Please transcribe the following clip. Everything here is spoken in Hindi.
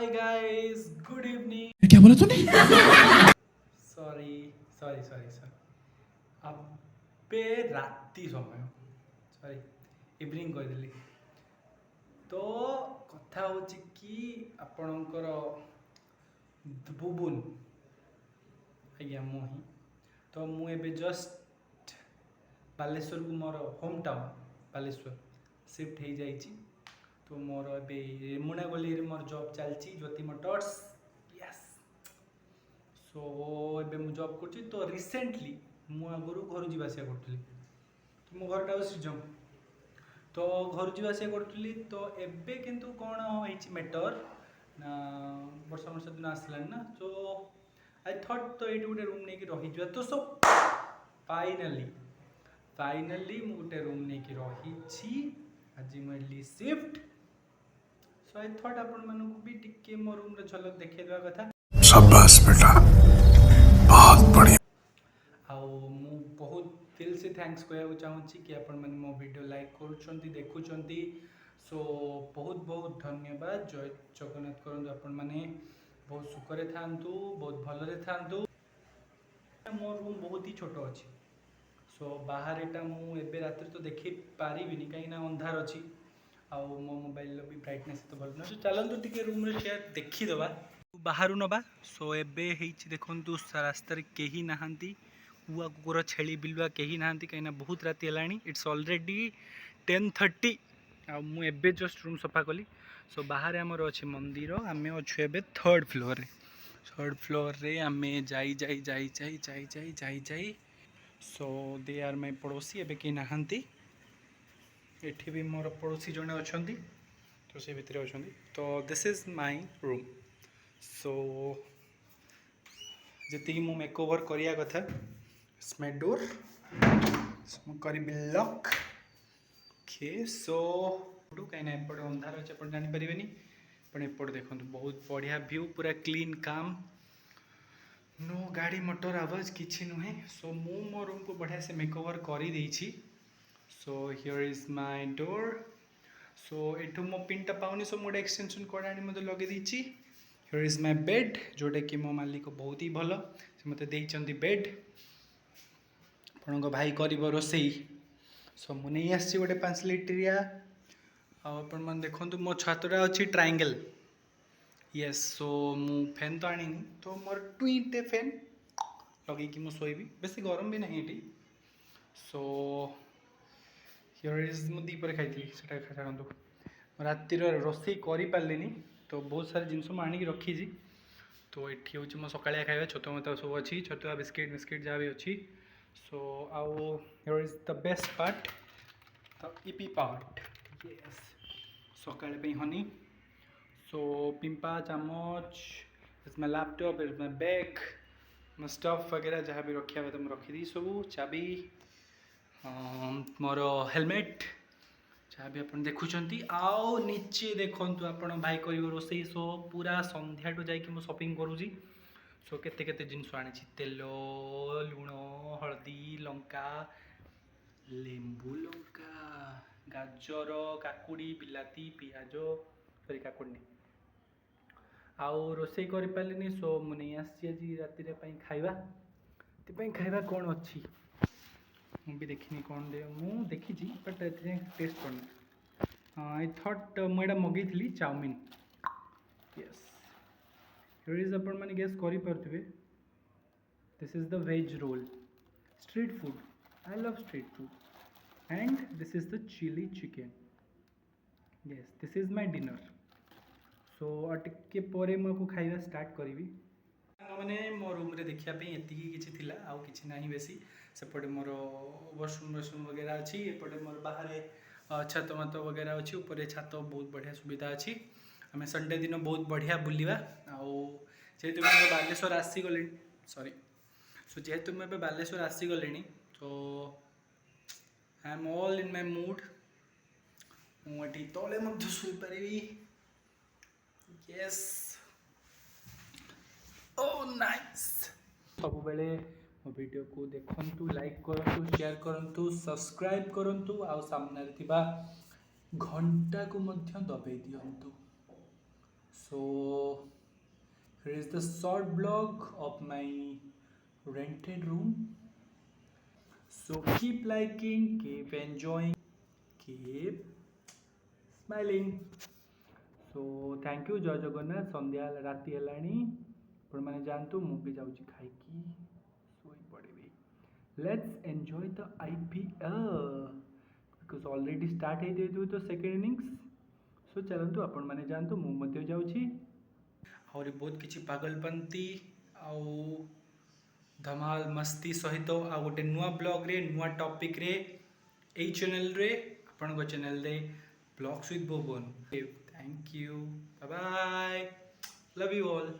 Hi guys, good evening. क्या बोला तूने? सॉरी सॉरी सॉरी सॉरी अबे राति समय सॉरी इवनिंग कहीदेली। तो कथा होची कि आपणकर बुबुन आज्ञा मुही तो मु एबे जस्ट बालेश्वर को मोर होम टाउन बालेश्वर शिफ्ट हो जाइए। तो मोर ए रेमुणा गली मोर जॉब चलती ज्योति मोटर्स। यस सो एबे मु जॉब करछि। तो रिसेंटली मु आगु घर जावासिया करूँ। तो मो घरटा श्रीजम तो घर जावासिया करूँ। तो एबे किंतु कौन होइछि मैटर ना वर्षा वर्षा दिन आसलानी ना। तो आई थॉट तो ये गोटे रूम नहीं रही। तो सो फाइनाली मु गोटे रूम नहीं रही। आज मुझे शिफ्ट सो आई थॉट आपण मानक भी टिके मो रूम रे झलक देखैदवा कथा। शाबाश बेटा, बहुत बढ़िया। आउ मु बहुत दिल से थैंक्स कहू चाहूँगी कि आपण माने मो वीडियो लाइक करूछंती देखुछंती। सो बहुत बहुत धन्यवाद। जय जगन्नाथ करंतु आपण माने बहुत सुखरे थांतु, बहुत भलरे थांतु। मो रूम बहुत ही छोट अच्छी। सो बाहर एटा मु एबे रात्रि तो देखि पारिबिनी कहीं ना अंधार अच्छी। आउ मो मोबाइल भी ब्राइटनेस तो भल न। चलतु टिके रूम रे शेयर देखीदबा बाहर नबा। सो एबे हेछि देखंतु रास्ता रे केही नाहंती। कुआ कुकुर छेली बिलुआ केही नाहंती कहीं बहुत राति हेलानी। इट्स ऑलरेडी 10:30 आ मु एबे जस्ट रूम सफा कली। सो बाहर आमर अच्छे मंदिर आमे अच्छे एबे थर्ड फ्लोर रे आमे जाई जाई जाई जाई जाई जाई जाई जाई। सो दे आर माय पड़ोसी एबे के नाहंती। एठी भी मोर पड़ोसी जने अछंती। तो से भितर अछंती। तो दिस इज माय रूम। सो जी मु मेकओवर करिया कथा स्मार्ट डोर करी लॉक ओके। सो कहीं एपटे अंधार अच्छे आप जानीपारे एपटे देखो बहुत बढ़िया व्यू पूरा क्लीन काम नो गाड़ी मोटर आवाज किसी नुहे। सो मु मो रूम को बढ़िया से मेकओवर कर देछि। So here is my door. So एठू मो पिनटा पाऊनी। सो मोटे एक्सटेंशन कोड आनी मते लगे दीची। हियर इज माय बेड जोटा कि मो मालिक बहुत ही भल से मते देइचंती बेड आपणको भाई करिबो रोसई। सो मु नहीं आसी गोटे 5 लिटरिया आपण मन देखंतु मो छातटा अछि ट्रायंगल। यस सो मु फैन तो आनी तो मोर ट्विटे फैन लगे कि मु सोईबी बेसी गरम भी नहीं एटी। सो हियर इज मु दीपर खाइथी सेटा खाइथांतु रातिर रोसई करि पारलिनी। तो बहुत सारे जिनस मु आनी रखी। तो ये हूँ मो सकाळिया खाଇବା छतुआ मत सब अच्छी छतुआ बिस्किट बिस्किट जहाँ भी अच्छी। सो आउ here is the best part the इपी पार्ट। यस सकाळे पे हनी। सो पिंपा चामच is my laptop is my bag मो स्टफ वगैरह जहाँ भी रखा तो मुझे रखीदी सब चाबी मोर हेलमेट जहाँ भी आप देखुं। आओ नीचे देखूँ आप भाई कर रोसई। सो पूरा संध्या जाकि मुझे शॉपिंग करुँची। सो केते केते जिनस आनी तेल लुण हलदी लंका लेंबू लंका गाजर काकुड़ी बिलाती पियाज सॉरी काकुड़ी नहीं आउ रोसई कर पारे। सो मुझे आसी राति खाइबा खाइबा कौन अच्छी मुझे देखनी कौन दे मु देखी बट टेस्ट करनी। आई थॉट मुझे मगेली चाउमिन। यस हियर इज अपन मैंने गेस करें this is the veg roll street food. I love street food and this is the chilli chicken. Yes this is my dinner. So टिके पर मुझे खाइबा स्टार्ट करी मैंने मो रूम रे देखापी एतिकी किसी थिला आउ किसी ना बेसी सेपटे मोर वॉशरूम वगैरह अच्छी एपटे मोर बाहर छात मात वगैरह अच्छी ऊपर छात बहुत बढ़िया सुविधा अच्छी। आम संडे दिन बहुत बढ़िया बुलवा जेहेतु मैं बालेश्वर आसीगले सॉरी सो जेहेतु मैं बालेश्वर आसीगले तो I am all in my mood मुझे तले शुईपारि। यस ओ नाइस सब बेले मो वीडियो को देखंतु लाइक करंतु शेयर करंतु सब्सक्राइब करंतु आउ सामने थिबा घंटा को मध्य दबाई दियंतु। So here is the short blog of my rented room. So keep liking, keep enjoying, keep smiling. So thank you, जय जगन्नाथ. संध्या राति हेलाणी आपण माने जानतु मु भी जाउची खाइकी सोई पड़ेबी. Let's enjoy the IPL because already start ହେଇ ଯାଇଥିବ ତ सेकंड इनिंग्स. सो चलନ୍ତୁ आपण माने जानतु मु मध्य जाउची. ଆହୁରି ବହୁତ କିଛି ପାଗଲପନ୍ଥୀ ଆଉ ଧମାଲ ମସ୍ତି ସହିତ ଆଉ ଗୋଟେ ନୂଆ ବ୍ଲଗ୍ରେ ନୂଆ ଟପିକ୍ରେ ଏଇ ଚ୍ୟାନେଲ୍ରେ ଆପଣଙ୍କ ଚ୍ୟାନେଲ୍ରେ blogs with Bubun. Thank you, bye bye, love you all.